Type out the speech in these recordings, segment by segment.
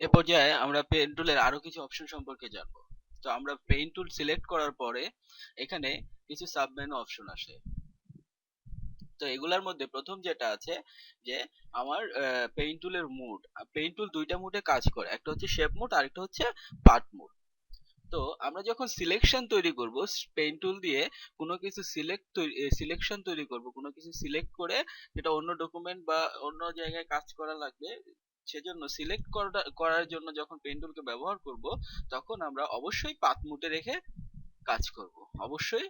এ পর্যায়ে আমরা পেন টুলের আরো কিছু অপশন সম্পর্কে জানবো। তো আমরা পেন টুল সিলেক্ট করার পরে এখানে কিছু সাব মেনু অপশন আসে। তো এগুলার মধ্যে প্রথম যেটা আছে যে আমার পেইন্ট টুলের মুড। পেইন্ট টুল দুইটা মুডে কাজ করে, একটা হচ্ছে শেপ মুড আর একটা হচ্ছে পার্ট মুড। তো আমরা যখন সিলেকশন তৈরি করব পেইন্ট টুল দিয়ে কোনো কিছু সিলেকশন তৈরি করব, কোনো কিছু সিলেক্ট করে যেটা অন্য ডকুমেন্ট বা অন্য জায়গায় কাজ করা লাগবে, সেজন্য সিলেক্ট করার জন্য যখন পেইন্ট টুলকে ব্যবহার করব, তখন আমরা অবশ্যই পাথ মোডে রেখে কাজ করব। অবশ্যই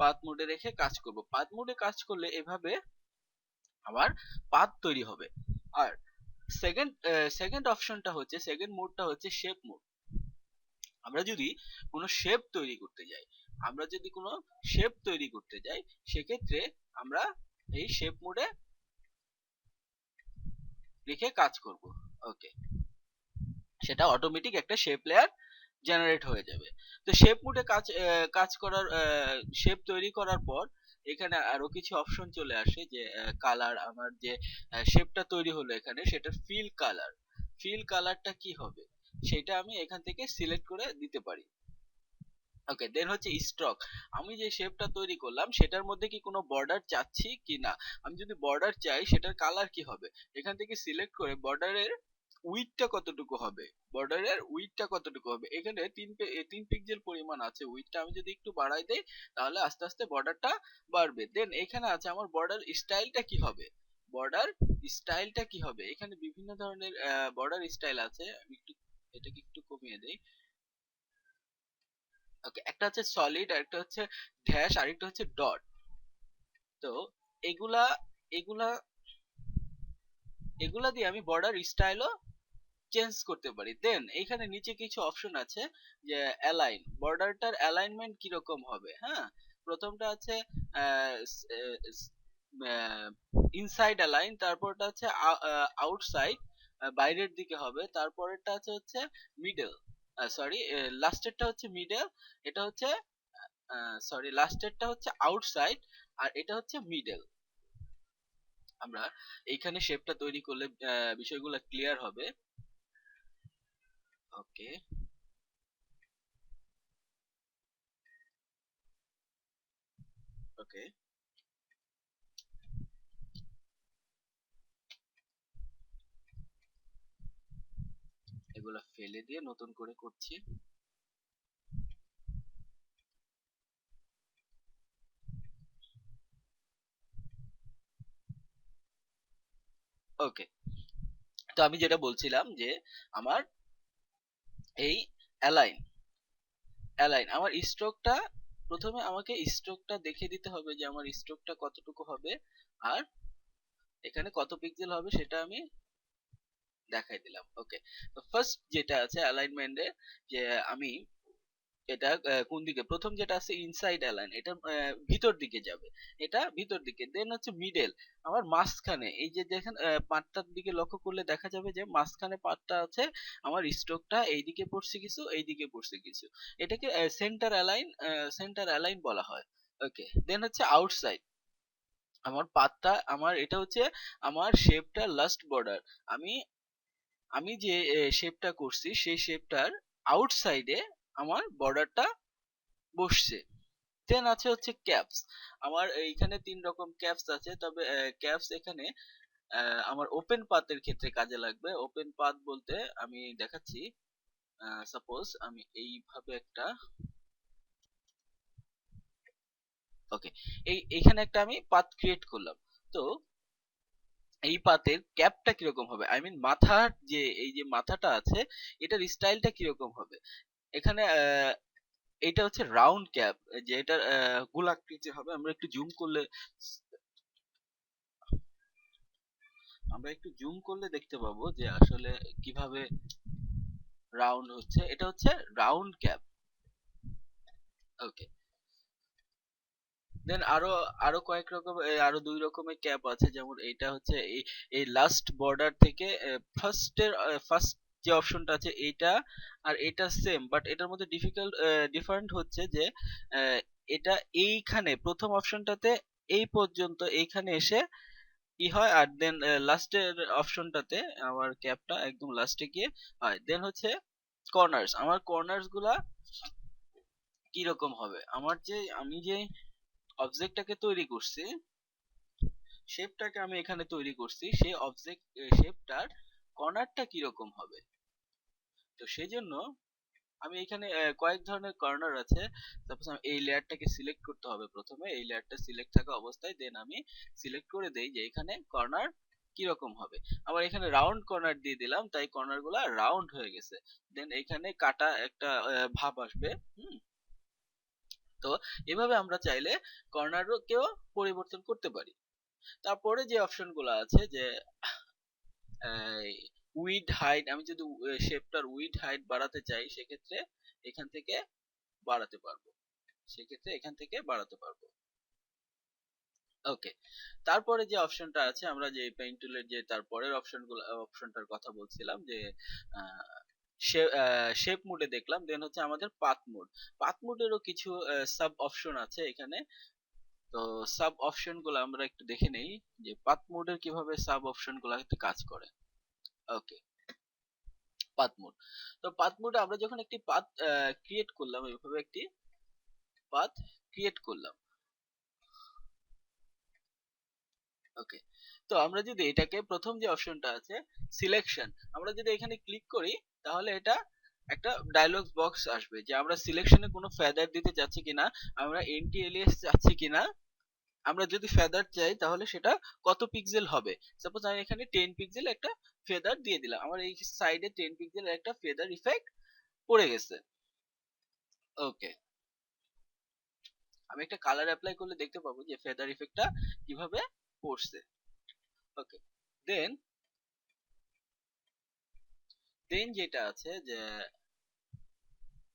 পাথ মোডে রেখে কাজ করব। পাথ মোডে কাজ করলে এভাবে আমার পাথ তৈরি হবে। আর সেকেন্ড সেকেন্ড অপশনটা হচ্ছে, সেকেন্ড মোডটা হচ্ছে শেপ মোড। আমরা যদি কোনো শেপ তৈরি করতে যাই, আমরা যদি কোনো শেপ তৈরি করতে যাই, সেক্ষেত্রে আমরা এই শেপ মোডে রেখে কাজ করব। ওকে, সেটা অটোমেটিক একটা শেপ লেয়ার জেনারেট হয়ে যাবে। তো শেপ মোডে কাজ করার শেপ তৈরি করার পর এখানে আরো কিছু অপশন চলে আসে যে কালার। আমার যে শেপটা তৈরি হলো এখানে, সেটা ফিল কালার। ফিল কালারটা কি হবে সেটা আমি এখান থেকে সিলেক্ট করে দিতে পারি। ওকে, দেন হচ্ছে স্ট্রোক। আমি যে শেপটা তৈরি করলাম সেটার মধ্যে কি কোনো বর্ডার চাচ্ছি কি না। আমি যদি বর্ডার চাই, সেটার কালার কি হবে, এখান থেকে সিলেক্ট করে বর্ডারের উইডথটা কতটুকু হবে, বর্ডারের উইডথটা কতটুকু হবে। এখানে 3 পিক্সেল পরিমাণ আছে উইডথটা, আমি যদি একটু বাড়াই দেই তাহলে আস্তে আস্তে বর্ডারটা বাড়বে। দেন এখানে আছে আমার বর্ডার স্টাইলটা কি হবে। বর্ডার স্টাইলটা কি হবে, এখানে বিভিন্ন ধরনের বর্ডার স্টাইল আছে। আমি একটু এটাকে একটু কমিয়ে দেই। ওকে, একটা হচ্ছে সলিড, আরেকটা হচ্ছে ড্যাশ, আরেকটা হচ্ছে ডট। তো এগুলা এগুলা এগুলা দিয়ে আমি বর্ডার স্টাইলও চেঞ্জ করতে পারি। দেন এখানে নিচে কিছু অপশন আছে যে অ্যালাইন, বর্ডারটার অ্যালাইনমেন্ট কিরকম হবে। হ্যাঁ, প্রথমটা আছে ইনসাইড অ্যালাইন, তারপরটা আছে আউটসাইড, বাইরের দিকে হবে। তারপরেরটা আছে হচ্ছে মিডল, সরি লাস্টেরটা হচ্ছে মিডল, এটা হচ্ছে সরি লাস্টেরটা হচ্ছে আউটসাইড, আর এটা হচ্ছে মিডল। আমরা এইখানে শেপটা তৈরি করলে বিষয়গুলো ক্লিয়ার হবে। ওকে, ওকে, এগুলা ফেলে দিয়ে নতুন করে করছি। ওকে, তো আমি যেটা বলছিলাম যে আমার এই অ্যালাইন অ্যালাইন আমার স্ট্রোকটা, প্রথমে আমাকে স্ট্রোকটা দেখে দিতে হবে যে আমার স্ট্রোকটা কতটুকু হবে আর এখানে কত পিক্সেল হবে সেটা আমি দেখাই দিলাম। ওকে, তো ফার্স্ট যেটা আছে অ্যালাইনমেন্টে, যে আমি এটা কোন দিকে, প্রথম যেটা আছে ইনসাইড অ্যালাইন, এটা ভিতর দিকে যাবে, এটা ভিতর দিকে। দেন হচ্ছে মিডল, আমার মাঝখানে, এই যে দেখেন পাতটার দিকে লক্ষ্য করলে দেখা যাবে যে মাঝখানে পাতটা আছে, আমার স্ট্রোকটা এইদিকে পড়ছে কিছু, এইদিকে পড়ছে কিছু, এটাকে সেন্টার অ্যালাইন বলা হয়। ওকে, দেন হচ্ছে আউটসাইড, আমার পাতটা, আমার এটা হচ্ছে আমার শেপটা লাস্ট বর্ডার। আমি আমি যে শেপটা করছি সেই শেপটার আউটসাইডে আমার বর্ডারটা বসছে। দেন আছে হচ্ছে ক্যাপস। আমার এইখানে 3 রকম ক্যাপস আছে, তবে ক্যাপস এখানে আমার ওপেন পাথের ক্ষেত্রে কাজে লাগবে। ওপেন পাথ বলতে আমি দেখাচ্ছি। সাপোজ আমি এইভাবে একটা, ওকে, এইখানে একটা আমি পাথ ক্রিয়েট করলাম। তো এই পাতের ক্যাপটা কিরকম হবে, আই মিন মাথার যে এই যে মাথাটা আছে, এটার স্টাইলটা কিরকম হবে। এখানে এটা হচ্ছে রাউন্ড ক্যাপ, যে এটা গোলাকৃতি হবে। আমরা একটু জুম করলে দেখতে পাবো যে আসলে কিভাবে রাউন্ড হচ্ছে। এটা হচ্ছে রাউন্ড ক্যাপ। ওকে, দেন আরো আরো কয়েক রকম আরো 2 রকমের ক্যাপ আছে, যেমন এটা হচ্ছে এই এই লাস্ট বর্ডার থেকে ফার্স্ট যে অপশনটা আছে এইটা আর এটা সেম, বাট এটার মধ্যে ডিফারেন্ট হচ্ছে যে আহ, এটা এইখানে প্রথম অপশনটাতে এই পর্যন্ত এইখানে এসে ই হয়, আর দেন লাস্টের অপশনটাতে আমার ক্যাপটা একদম লাস্টে গিয়ে হয়। দেন হচ্ছে কর্নার্স, আমার কর্নার্স গুলা কি রকম হবে, আমার যে আমি যে অবজেক্টটাকে তৈরি করছি, শেপটাকে আমি এখানে তৈরি করছি, সেই অবজেক্ট শেপটার কর্নারটা কি রকম হবে। তো সেই জন্য আমি এখানে কয়েক ধরনের কর্নার আছে। সাপোজ আমি এই লেয়ারটাকে সিলেক্ট করতে হবে, প্রথমে এই লেয়ারটা সিলেক্ট থাকা অবস্থায় দেন আমি সিলেক্ট করে দেই যে এখানে কর্নার কি রকম হবে। আবার এখানে রাউন্ড কর্নার দিয়ে দিলাম, তাই কর্নার গুলা রাউন্ড হয়ে গেছে। দেন এখানে কাটা একটা ভাব আসবে। হুম। তো এভাবে আমরা চাইলে কর্নারও কেও পরিবর্তন করতে পারি। তারপরে যে অপশন গুলো আছে যে উইড হাইট, আমি যদি শেপটার উইড হাইট বাড়াতে চাই সেক্ষেত্রে এখান থেকে বাড়াতে পারবো, সেক্ষেত্রে এখান থেকে বাড়াতে পারবো। ওকে, তারপরে যে অপশনটা আছে, আমরা যে পেইন্ট টুলের যে তারপরের অপশনটার কথা বলছিলাম যে শেপ মোডে দেখলাম, দেন হচ্ছে আমাদের পাথ মোড। পাথ মোডেরও কিছু সাব অপশন আছে এখানে। তো সাব অপশন গুলো আমরা একটু দেখে নেই যে পাথ মোডের কিভাবে সাব অপশন গুলো কাজ করে। ওকে, পাথ মোড। তো পাথ মোডে আমরা যখন একটি পাথ ক্রিয়েট করলাম, এইভাবে একটি পাথ ক্রিয়েট করলাম। ওকে, তো আমরা যদি এটাকে প্রথম যে অপশনটা আছে সিলেকশন, আমরা যদি এখানে ক্লিক করি তাহলে এটা একটা ডায়লগ বক্স আসবে যে আমরা সিলেকশনে কোনো ফেদার দিতে চাচ্ছি কিনা, আমরা এন্টি এলিয়াস চাচ্ছি কিনা। আমরা যদি ফেদার চাই তাহলে সেটা কত পিক্সেল হবে। সাপোজ আমি এখানে 10 পিক্সেল একটা ফেদার দিয়ে দিলাম, আমার এই সাইডে 10 পিক্সেল একটা ফেদার ইফেক্ট পড়ে গেছে। ওকে, আমি একটা কালার অ্যাপ্লাই করলে দেখতে পাবো যে ফেদার ইফেক্টটা কিভাবে পড়ছে। ওকে, দেন দেন যেটা আছে যে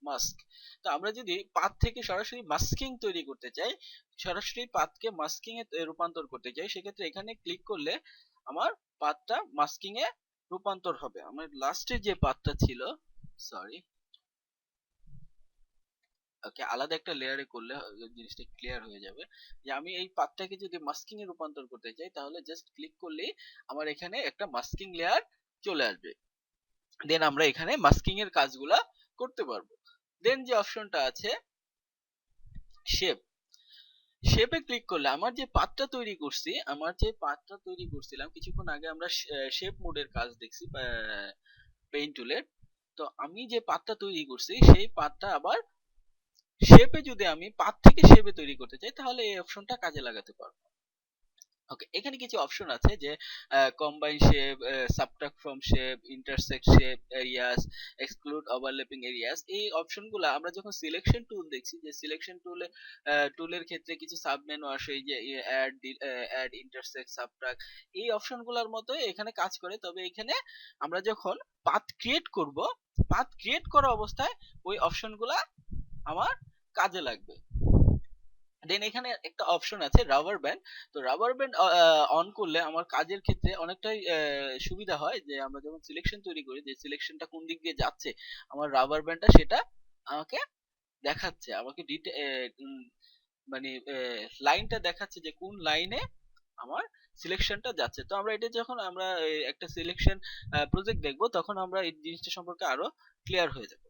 মাস্ক। তো আমরা যদি পাথ থেকে সরাসরি মাস্কিং তৈরি করতে চাই, সরাসরি পাথকে মাস্কিং এ রূপান্তর করতে চাই, সেক্ষেত্রে এখানে ক্লিক করলে আমার পাথটা মাস্কিং এ রূপান্তর হবে। আমার লাস্টে যে পাথটা ছিল, সরি, ওকে, আলাদা একটা লেয়ারে করলে জিনিসটা ক্লিয়ার হয়ে যাবে। যে আমি এই পাথটাকে যদি মাস্কিং এ রূপান্তর করতে চাই তাহলে জাস্ট ক্লিক করলেই আমার এখানে একটা মাস্কিং লেয়ার চলে আসবে। দেন আমরা এখানে মাস্কিং এর কাজগুলা করতে পারবো। দেন যে অপশনটা আছে শেপ, শেপে ক্লিক করলে আমার যে পাথটা তৈরি করছি, আমার যে পাথটা তৈরি করছিলাম কিছুক্ষণ আগে আমরা শেপ মোডের কাজ দেখছি পেইন্ট টুলের। তো আমি যে পাথটা তৈরি করছি সেই পাথটা আবার শেপে যদি আমি পাথ থেকে শেপে তৈরি করতে চাই তাহলে এই অপশনটা কাজে লাগাতে পারবো। ওকে, এখানে কিছু অপশন আছে যে combine shape, subtract from shape, intersect shape areas, exclude overlapping areas. এই অপশনগুলো আমরা যখন সিলেকশন টুল দেখছি, যে সিলেকশন টুলের ক্ষেত্রে কিছু সাব মেনু আসে, এই যে অ্যাড, ইন্টারসেক্ট, সাবট্রাক্ট, এই অপশনগুলোর মতো এখানে কাজ করে। তবে এখানে আমরা যখন পাথ ক্রিয়েট করব, পাথ ক্রিয়েট করা অবস্থায় ওই অপশনগুলা আমার কাজে লাগবে। দেন এখানে একটা অপশন আছে রাবার ব্যান্ড। তো রাবার ব্যান্ড অন করলে আমার কাজের ক্ষেত্রে অনেকটাই সুবিধা হয়, যে আমরা যখন সিলেকশন তৈরি করি যে সিলেকশনটা কোন দিক দিয়ে যাচ্ছে, আমার রাবার ব্যান্ডটা সেটা আমাকে দেখাচ্ছে, আমাকে মানে লাইনটা দেখাচ্ছে যে কোন লাইনে আমার সিলেকশনটা যাচ্ছে। তো আমরা এটা যখন আমরা একটা সিলেকশন প্রজেক্ট দেখবো তখন আমরা এই জিনিসটা সম্পর্কে আরো ক্লিয়ার হয়ে যাবো।